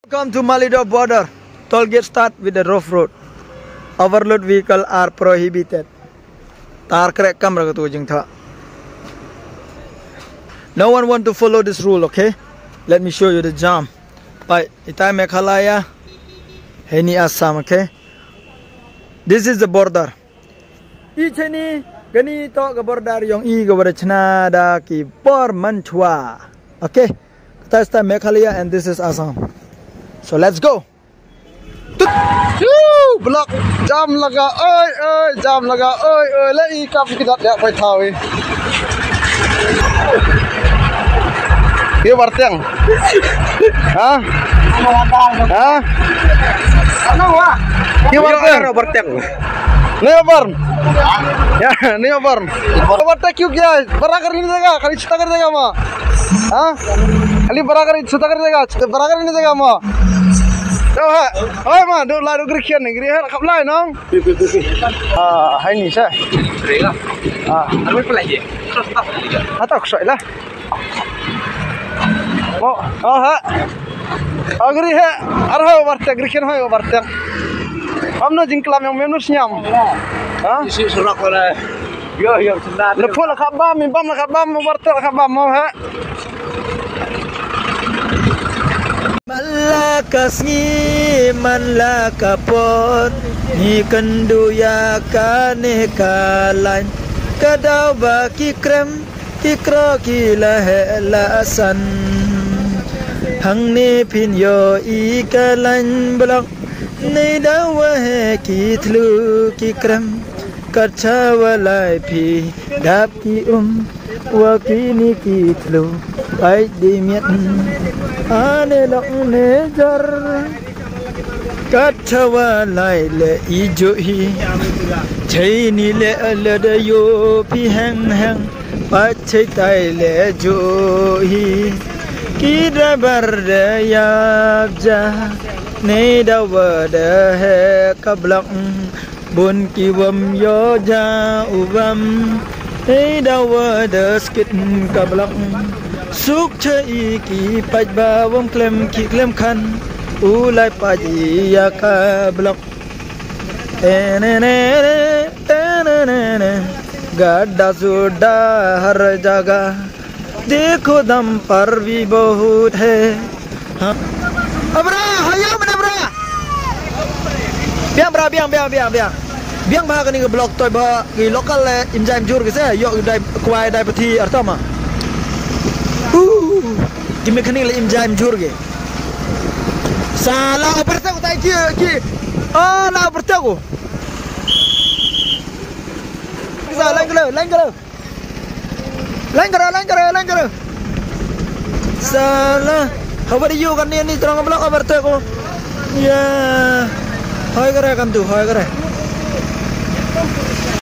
Welcome to Malido border. Toll gate start with the rough road. Overload vehicle are prohibited. Tar krek kamera tu jeng tha. No one want to follow this rule, okay? Let me show you the jam. Bye. Itai Meghalaya, Heni Assam, okay? This is the border. Icheni gani to ke border yang I ke bercena da ki Pormanchua. Okay? Kita is Meghalaya and this is Assam. So let's go. Block jam laga oi jam laga oi le I kap kidat ya koi thawi ye barteng ha ano wa ye barteng ne bar ya ne bar barta क्यों गया बड़ा कर नहीं देगा खाली छुटा कर देगा मां हां खाली बड़ा कर छुटा कर देगा बड़ा कर नहीं देगा मां đâu hả? Ôi mà đâu lại đâu cái khiên này cái hết khắp lại nó. Hay nhỉ sao? Anh biết phải gì? Tao sợi đó. Hả? Cái hết. Ở đâu bartek cái khiên hay bartek. Hôm nay chính làm yang menus nyam. Hả? Isi surak rồi. Yo sendat. Lepas lah khabam, mimpam lah khabam, bartek lah khabam mau hả? Malakasngi manlakapon ni kenduya kane kalan kadau baki krem kikro kilahelasan hang ni pinyo ikalan blok ni dawa kitlu kikrem kacawalai pi dap ki wakini kitlu ai dimiat ane lok nejar kacawalai le ijo hi chai ni le de yo pi hang hang pachai tai le jo hi ki driver de yabja ne dawa de he kablak bun ki wam yo ja ubam ne dawa de skit kablak suk chai ki paj ba wam klem ki klem khan ulai paji ya ka blok gadda sudah har jagah देखो दम पर भी बहुत है abra hayam mana bra biang ba kani ke blok toy ba ki lokal le injam jur ke se yo dai kwai dai pati artama ki mekanik le injam jur ke salah operta ko tai ki la operta ko sa lain kalo salah how are you kan ni terang blok operta ko ya hoy kare kan tu hoy kare